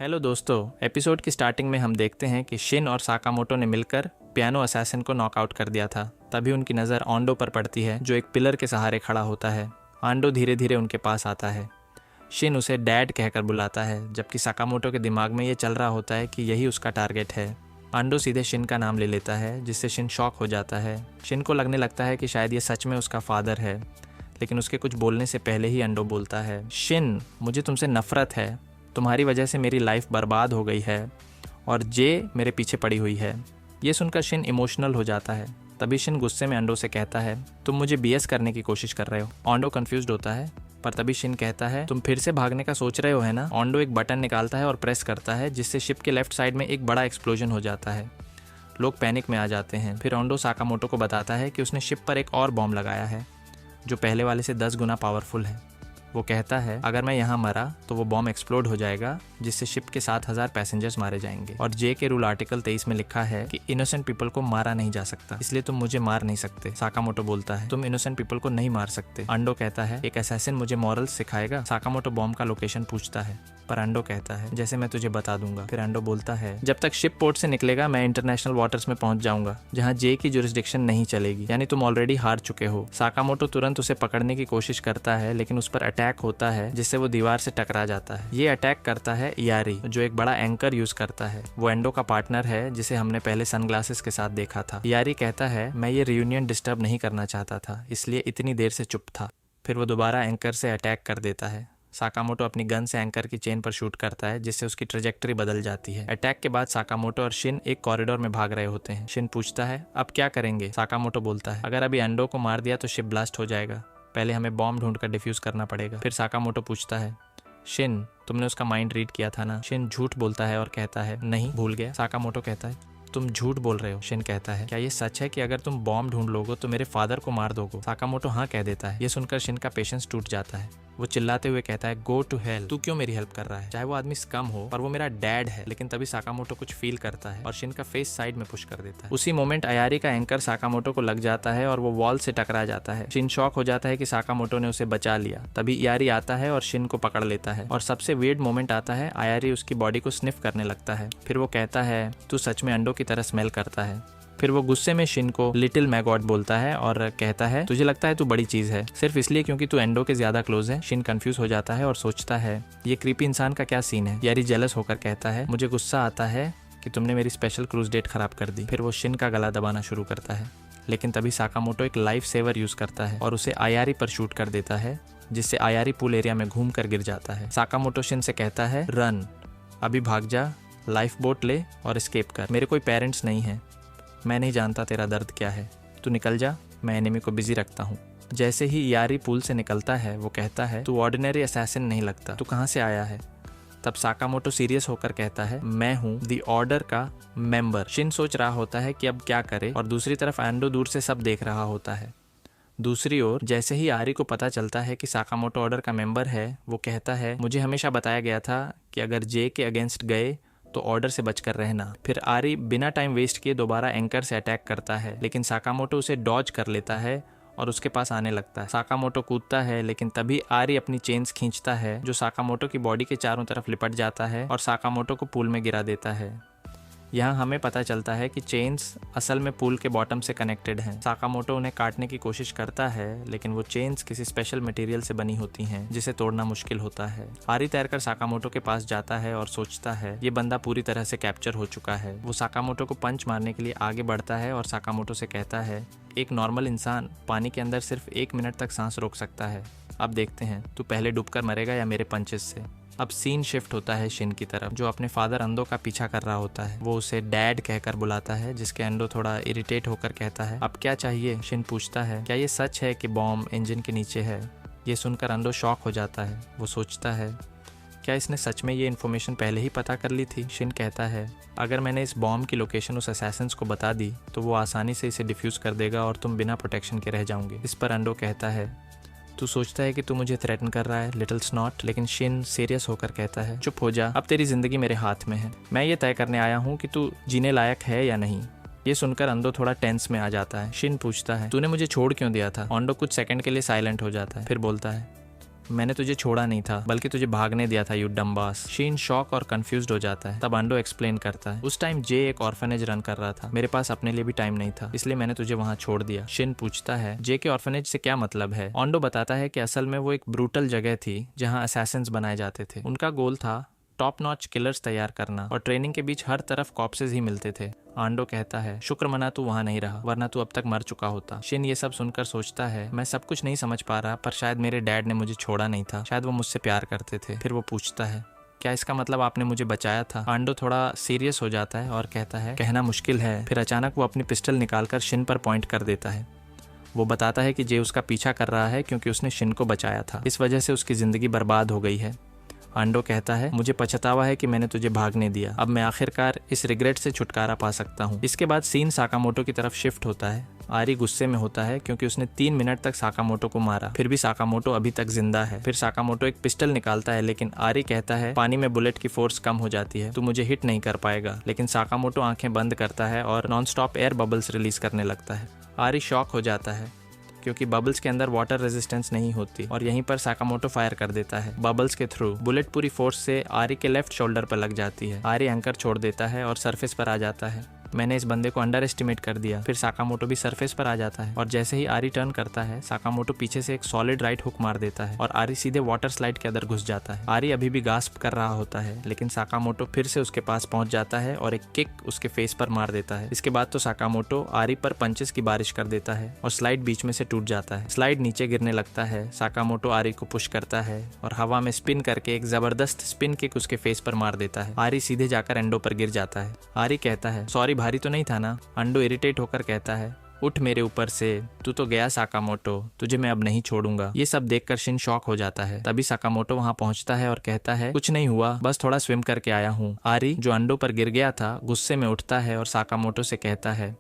Hello दोस्तों, episode की starting में हम देखते हैं कि शिन और साकामोटो ने मिलकर पियानो असैसिन को नॉकआउट कर दिया था। तभी उनकी नज़र आंडो पर पड़ती है जो एक पिलर के सहारे खड़ा होता है। आंडो धीरे धीरे उनके पास आता है। शिन उसे डैड कहकर बुलाता है, जबकि साकामोटो के दिमाग में ये चल रहा होता है कि यही उसका टारगेट है। आंडो सीधे शिन का नाम ले लेता है, जिससे शिन शॉक हो जाता है। शिन को लगने लगता है कि शायद ये सच में उसका फादर है, लेकिन उसके कुछ बोलने से पहले ही आंडो बोलता है, शिन, मुझे तुमसे नफरत है। तुम्हारी वजह से मेरी लाइफ बर्बाद हो गई है और जे मेरे पीछे पड़ी हुई है। ये सुनकर शिन इमोशनल हो जाता है। तभी शिन गुस्से में आंडो से कहता है, तुम मुझे बीएस करने की कोशिश कर रहे हो। आंडो कंफ्यूज्ड होता है, पर तभी शिन कहता है, तुम फिर से भागने का सोच रहे हो है ना। आंडो एक बटन निकालता है और प्रेस करता है, जिससे शिप के लेफ्ट साइड में एक बड़ा एक्सप्लोजन हो जाता है। लोग पैनिक में आ जाते हैं। फिर आंडो साकामोटो को बताता है कि उसने शिप पर एक और बॉम्ब लगाया है, जो पहले वाले से 10 गुना पावरफुल है। वो कहता है, अगर मैं यहाँ मरा तो वो बॉम्ब एक्सप्लोड हो जाएगा, जिससे शिप के 7,000 पैसेंजर्स मारे जाएंगे। और जे के रूल आर्टिकल 23 में लिखा है कि इनोसेंट पीपल को मारा नहीं जा सकता, इसलिए तुम मुझे मार नहीं सकते। साकामोटो बोलता है, तुम इनोसेंट पीपल को नहीं मार सकते। आंडो कहता है, एक असैसिन मुझे मॉरल्स सिखाएगा। साकामोटो बॉम्ब का लोकेशन पूछता है, पर आंडो कहता है, जैसे मैं तुझे बता दूंगा। फिर आंडो बोलता है, जब तक शिप पोर्ट से निकलेगा मैं इंटरनेशनल वाटर्स में पहुंच जाऊंगा, जहां जे की जुरिस्डिक्शन नहीं चलेगी, यानी तुम ऑलरेडी हार चुके हो। साकामोटो तुरंत उसे पकड़ने की कोशिश करता है, लेकिन उस पर अटैक होता है, जिससे वो दीवार से टकरा जाता है। ये अटैक करता है इयारी, जो एक बड़ा एंकर यूज करता है। वो एंडो का पार्टनर है, जिसे हमने पहले सनग्लासेस के साथ देखा था। इयारी कहता है, मैं ये रियूनियन डिस्टर्ब नहीं करना चाहता था, इसलिए इतनी देर से चुप था। फिर वो दोबारा एंकर से अटैक कर देता है। साकामोटो अपनी गन से एंकर की चेन पर शूट करता है, जिससे उसकी ट्रेजेक्टरी बदल जाती है। अटैक के बाद साकामोटो और शिन एक कॉरिडोर में भाग रहे होते हैं। शिन पूछता है, अब क्या करेंगे। साकामोटो बोलता है, अगर अभी एंडो को मार दिया तो शिप ब्लास्ट हो जाएगा, पहले हमें बॉम्ब ढूंढकर डिफ्यूज करना पड़ेगा। फिर साकामोटो पूछता है, शिन, तुमने उसका माइंड रीड किया था ना। शिन झूठ बोलता है और कहता है, नहीं, भूल गया। साकामोटो कहता है, तुम झूठ बोल रहे हो। शिन कहता है, क्या ये सच है कि अगर तुम बॉम्ब ढूंढ लोगे तो मेरे फादर को मार दोगे। साकामोटो हाँ कह देता है। ये सुनकर शिन का पेशेंस टूट जाता है। वो चिल्लाते हुए कहता है, गो टू हेल, तू क्यों मेरी हेल्प कर रहा है। चाहे वो आदमी स्कम हो, पर वो मेरा डैड है। लेकिन तभी साकामोटो कुछ फील करता है और शिन का फेस साइड में पुश कर देता है। उसी मोमेंट अयारी का एंकर साकामोटो को लग जाता है और वो वॉल से टकरा जाता है। शिन शॉक हो जाता है कि साकामोटो ने उसे बचा लिया। तभी अयारी आता है और शिन को पकड़ लेता है। और सबसे वियर्ड मोमेंट आता है, अयारी उसकी बॉडी को स्निफ करने लगता है। फिर वो कहता है, तू सच में अंडों की तरह स्मेल करता है। फिर वो गुस्से में शिन को लिटिल मैगॉट बोलता है और कहता है, तुझे लगता है तू बड़ी चीज है सिर्फ इसलिए क्योंकि तू एंडो के ज्यादा क्लोज है। शिन कंफ्यूज हो जाता है और सोचता है, ये क्रीपी इंसान का क्या सीन है। यारी जेलस होकर कहता है, मुझे गुस्सा आता है कि तुमने मेरी स्पेशल क्रूज डेट खराब कर दी। फिर वो शिन का गला दबाना शुरू करता है, लेकिन तभी साकामोटो एक लाइफ सेवर यूज करता है और उसे आयारी पर शूट कर देता है, जिससे आयारी पूल एरिया में घूम कर गिर जाता है। साकामोटो शिन से कहता है, रन, अभी भाग जा, लाइफ बोट ले और एस्केप कर। मेरे कोई पेरेंट्स नहीं है, मैं नहीं जानता तेरा दर्द क्या है, तू निकल जा, मैं एनिमी को बिजी रखता हूँ। जैसे ही यारी पूल से निकलता है, वो कहता है, तू ऑर्डिनरी असैसिन नहीं लगता, तू कहाँ से आया है। तब साकामोटो सीरियस होकर कहता है, मैं हूँ द ऑर्डर का मेंबर। शिन सोच रहा होता है कि अब क्या करे, और दूसरी तरफ एंडो दूर से सब देख रहा होता है। दूसरी ओर जैसे ही यारी को पता चलता है कि साकामोटो ऑर्डर का मेंबर है, वो कहता है, मुझे हमेशा बताया गया था कि अगर जे के अगेंस्ट गए तो ऑर्डर से बचकर रहना। फिर आरी बिना टाइम वेस्ट किए दोबारा एंकर से अटैक करता है, लेकिन साकामोटो उसे डॉज कर लेता है और उसके पास आने लगता है। साकामोटो कूदता है, लेकिन तभी आरी अपनी चेन्स खींचता है, जो साकामोटो की बॉडी के चारों तरफ लिपट जाता है और साकामोटो को पूल में गिरा देता है। यहाँ हमें पता चलता है कि चेन्स असल में पूल के बॉटम से कनेक्टेड हैं। साकामोटो उन्हें काटने की कोशिश करता है, लेकिन वो चेन्स किसी स्पेशल मटेरियल से बनी होती हैं, जिसे तोड़ना मुश्किल होता है। आरी तैरकर साकामोटो के पास जाता है और सोचता है, ये बंदा पूरी तरह से कैप्चर हो चुका है। वो साकामोटो को पंच मारने के लिए आगे बढ़ता है और साकामोटो से कहता है, एक नॉर्मल इंसान पानी के अंदर सिर्फ 1 मिनट तक सांस रोक सकता है। अब देखते हैं, तू पहले डूबकर मरेगा या मेरे पंचेस से। अब सीन शिफ्ट होता है शिन की तरफ, जो अपने फादर अंडो का पीछा कर रहा होता है। वो उसे डैड कहकर बुलाता है, जिसके अंडो थोड़ा इरिटेट होकर कहता है, अब क्या चाहिए। शिन पूछता है, क्या ये सच है कि बॉम्ब इंजन के नीचे है। ये सुनकर अंडो शॉक हो जाता है। वो सोचता है, क्या इसने सच में ये इन्फॉर्मेशन पहले ही पता कर ली थी। शिन कहता है, अगर मैंने इस बॉम्ब की लोकेशन उस असैसिन्स को बता दी तो वो आसानी से इसे डिफ्यूज कर देगा और तुम बिना प्रोटेक्शन के रह जाओगे। इस पर अंडो कहता है, तू सोचता है कि तू मुझे थ्रेटन कर रहा है लिटिल स्नॉट। लेकिन शिन सीरियस होकर कहता है, चुप हो जा, अब तेरी जिंदगी मेरे हाथ में है। मैं ये तय करने आया हूँ कि तू जीने लायक है या नहीं। ये सुनकर अंडो थोड़ा टेंस में आ जाता है। शिन पूछता है, तूने मुझे छोड़ क्यों दिया था। अंडो कुछ सेकंड के लिए साइलेंट हो जाता है, फिर बोलता है, मैंने तुझे छोड़ा नहीं था बल्कि तुझे भागने दिया था, यू डम्बास। शिन शॉक और कंफ्यूज्ड हो जाता है। तब आंडो एक्सप्लेन करता है, उस टाइम जे एक ऑर्फनेज रन कर रहा था, मेरे पास अपने लिए भी टाइम नहीं था, इसलिए मैंने तुझे वहाँ छोड़ दिया। शिन पूछता है जे के ऑर्फनेज से क्या मतलब है। आंडो बताता है कि असल में वो एक ब्रूटल जगह थी जहाँ असैसिन्स बनाए जाते थे। उनका गोल था टॉप नॉच किलर्स तैयार करना और ट्रेनिंग के बीच हर तरफ कॉप्सेस ही मिलते थे। आंडो कहता है शुक्र मना तू वहां नहीं रहा, वरना तू अब तक मर चुका होता। शिन ये सब सुनकर सोचता है मैं सब कुछ नहीं समझ पा रहा, पर शायद मेरे डैड ने मुझे छोड़ा नहीं था, शायद वो मुझसे प्यार करते थे। फिर वो पूछता है क्या इसका मतलब आपने मुझे बचाया था। आंडो थोड़ा सीरियस हो जाता है और कहता है कहना मुश्किल है। फिर अचानक वो अपनी पिस्टल निकालकर शिन पर पॉइंट कर देता है। वो बताता है कि जे उसका पीछा कर रहा है क्योंकि उसने शिन को बचाया था, इस वजह से उसकी जिंदगी बर्बाद हो गई है। आंडो कहता है मुझे पछतावा है कि मैंने तुझे भागने दिया, अब मैं आखिरकार इस रिग्रेट से छुटकारा पा सकता हूँ। इसके बाद सीन साकामोटो की तरफ शिफ्ट होता है। आरी गुस्से में होता है क्योंकि उसने 3 मिनट तक साकामोटो को मारा, फिर भी साकामोटो अभी तक जिंदा है। फिर साकामोटो एक पिस्टल निकालता है, लेकिन आरी कहता है पानी में बुलेट की फोर्स कम हो जाती है, तू मुझे हिट नहीं कर पाएगा। लेकिन साकामोटो आंखें बंद करता है और non stop air bubbles release करने लगता है। आरी शॉक हो जाता है क्योंकि बबल्स के अंदर वाटर रेजिस्टेंस नहीं होती और यहीं पर साकामोटो फायर कर देता है। बबल्स के थ्रू बुलेट पूरी फोर्स से आरी के लेफ्ट शोल्डर पर लग जाती है। आरी एंकर छोड़ देता है और सरफेस पर आ जाता है। मैंने इस बंदे को अंडर एस्टिमेट कर दिया। फिर साकामोटो भी सरफेस पर आ जाता है और जैसे ही आरी टर्न करता है साकामोटो पीछे से एक सॉलिड राइट हुक मार देता है और आरी सीधे वाटर स्लाइड के अंदर घुस जाता है। आरी अभी भी गास्प कर रहा होता है, लेकिन साकामोटो फिर से उसके पास पहुंच जाता है और एक किक उसके फेस पर मार देता है। इसके बाद तो साकामोटो आरी पर पंचेस की बारिश कर देता है और स्लाइड बीच में से टूट जाता है। स्लाइड नीचे गिरने लगता है। साकामोटो आरी को पुश करता है और हवा में स्पिन करके एक जबरदस्त स्पिन किक उसके फेस पर मार देता है। आरी सीधे जाकर एंडो पर गिर जाता है। आरी कहता है सॉरी, भारी तो नहीं था ना। अंडो इरिटेट होकर कहता है उठ मेरे ऊपर से, तू तो गया साकामोटो, तुझे मैं अब नहीं छोड़ूंगा। ये सब देखकर शिन शॉक हो जाता है। तभी साकामोटो वहां पहुंचता है और कहता है कुछ नहीं हुआ, बस थोड़ा स्विम करके आया हूँ। आरी जो अंडो पर गिर गया था गुस्से में उठता है और साकामोटो से कहता है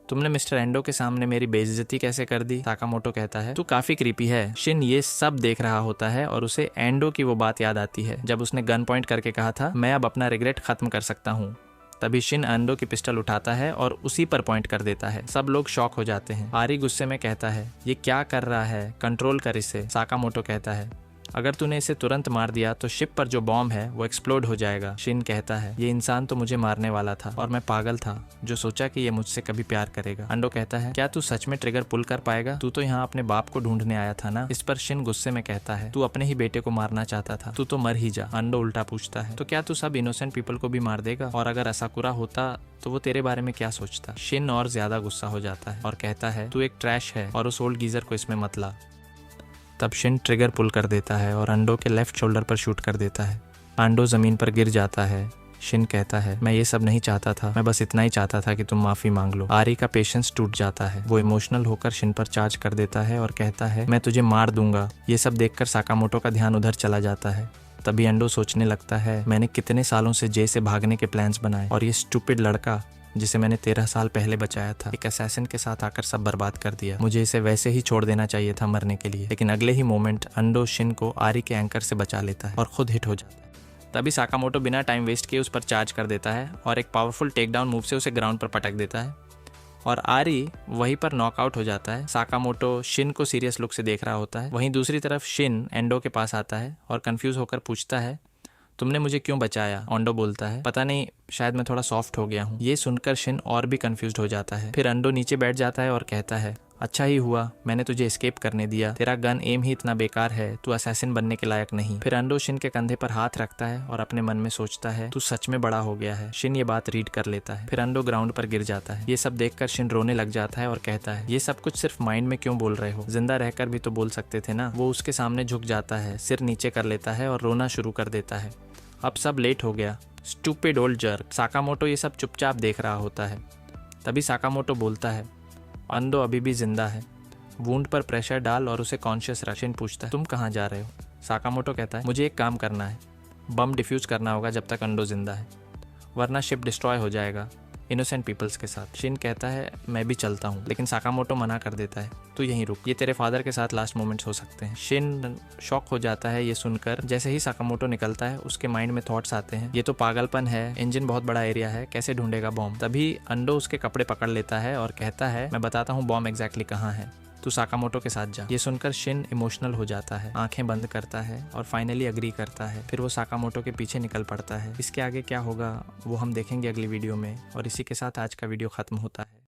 तुमने मिस्टर एंडो के सामने मेरी बेइज्जती कैसे कर दी। साकामोटो कहता है तू काफी क्रीपी है। शिन ये सब देख रहा होता है और उसे एंडो की वो बात याद आती है जब उसने गन पॉइंट करके कहा था मैं अब अपना रिग्रेट खत्म कर सकता हूँ। तभी शिन एंडो की पिस्टल उठाता है और उसी पर पॉइंट कर देता है। सब लोग शॉक हो जाते हैं। आरी गुस्से में कहता है ये क्या कर रहा है, कंट्रोल कर इसे। साकामोटो कहता है अगर तूने इसे तुरंत मार दिया तो शिप पर जो बॉम्ब है वो एक्सप्लोड हो जाएगा। शिन कहता है ये इंसान तो मुझे मारने वाला था और मैं पागल था जो सोचा कि ये मुझसे कभी प्यार करेगा। अंडो कहता है क्या तू सच में ट्रिगर पुल कर पाएगा, तू तो यहाँ अपने बाप को ढूंढने आया था ना। इस पर शिन गुस्से में कहता है तू अपने ही बेटे को मारना चाहता था, तू तो मर ही जा। अंडो उल्टा पूछता है तो क्या तू सब इनोसेंट पीपल को भी मार देगा, और अगर असाकुरा होता तो वो तेरे बारे में क्या सोचता। शिन और ज्यादा गुस्सा हो जाता है और कहता है तू एक ट्रैश है और उस ओल्ड गीजर को इसमें मत ला। तब शिन ट्रिगर पुल कर देता है और अंडो के लेफ्ट शोल्डर पर शूट कर देता है। अंडो जमीन पर गिर जाता है। शिन कहता है मैं ये सब नहीं चाहता था, मैं बस इतना ही चाहता था कि तुम माफी मांग लो। आरी का पेशेंस टूट जाता है। वो इमोशनल होकर शिन पर चार्ज कर देता है और कहता है मैं तुझे मार दूंगा। ये सब देखकर साकामोटो का ध्यान उधर चला जाता है। तभी अंडो सोचने लगता है मैंने कितने सालों से जे से भागने के प्लान्स बनाए और ये स्टूपिड लड़का जिसे मैंने 13 साल पहले बचाया था एक असैसिन के साथ आकर सब बर्बाद कर दिया। मुझे इसे वैसे ही छोड़ देना चाहिए था मरने के लिए। लेकिन अगले ही मोमेंट अंडो शिन को आरी के एंकर से बचा लेता है और खुद हिट हो जाता है। तभी साकामोटो बिना टाइम वेस्ट किए उस पर चार्ज कर देता है और एक पावरफुल टेक डाउन मूव से उसे ग्राउंड पर पटक देता है और आरी वहीं पर नॉकआउट हो जाता है। साकामोटो शिन को सीरियस लुक से देख रहा होता है। वहीं दूसरी तरफ शिन एंडो के पास आता है और कंफ्यूज होकर पूछता है तुमने मुझे क्यों बचाया। एंडो बोलता है पता नहीं, शायद मैं थोड़ा सॉफ्ट हो गया हूँ। ये सुनकर शिन और भी कंफ्यूज हो जाता है। फिर एंडो नीचे बैठ जाता है और कहता है अच्छा ही हुआ मैंने तुझे एस्केप करने दिया, तेरा गन एम ही इतना बेकार है, तू असैसिन बनने के लायक नहीं। फिर एंडो शिन के कंधे पर हाथ रखता है और अपने मन में सोचता है तू सच में बड़ा हो गया है। शिन ये बात रीड कर लेता है। फिर एंडो ग्राउंड पर गिर जाता है। ये सब देखकर शिन रोने लग जाता है और कहता है ये सब कुछ सिर्फ माइंड में क्यों बोल रहे हो, जिंदा रहकर भी तो बोल सकते थे ना। वो उसके सामने झुक जाता है, सिर नीचे कर लेता है और रोना शुरू कर देता है। अब सब लेट हो गया, स्टूपिड ओल्ड जर्क। साकामोटो ये सब चुपचाप देख रहा होता है। तभी साकामोटो बोलता है अंडो अभी भी जिंदा है, वुंड पर प्रेशर डाल और उसे कॉन्शियस रख। शिन पूछता है तुम कहाँ जा रहे हो। साकामोटो कहता है मुझे एक काम करना है, बम डिफ्यूज करना होगा जब तक अंडो जिंदा है, वरना शिप डिस्ट्रॉय हो जाएगा इनोसेंट पीपल्स के साथ। शिन कहता है मैं भी चलता हूँ, लेकिन साकामोटो मना कर देता है तू यहीं रुक, ये तेरे फादर के साथ लास्ट मोमेंट्स हो सकते हैं। शिन शॉक हो जाता है ये सुनकर। जैसे ही साकामोटो निकलता है उसके माइंड में थॉट्स आते हैं ये तो पागलपन है, इंजन बहुत बड़ा एरिया है, कैसे ढूंढेगा बॉम्ब। तभी अंडो उसके कपड़े पकड़ लेता है और कहता है मैं बताता हूँ बॉम्ब एग्जैक्टली कहाँ है। तू साकामोटो के साथ जा। ये सुनकर शिन इमोशनल हो जाता है, आंखें बंद करता है और फाइनली अग्री करता है। फिर वो साकामोटो के पीछे निकल पड़ता है। इसके आगे क्या होगा वो हम देखेंगे अगली वीडियो में, और इसी के साथ आज का वीडियो खत्म होता है।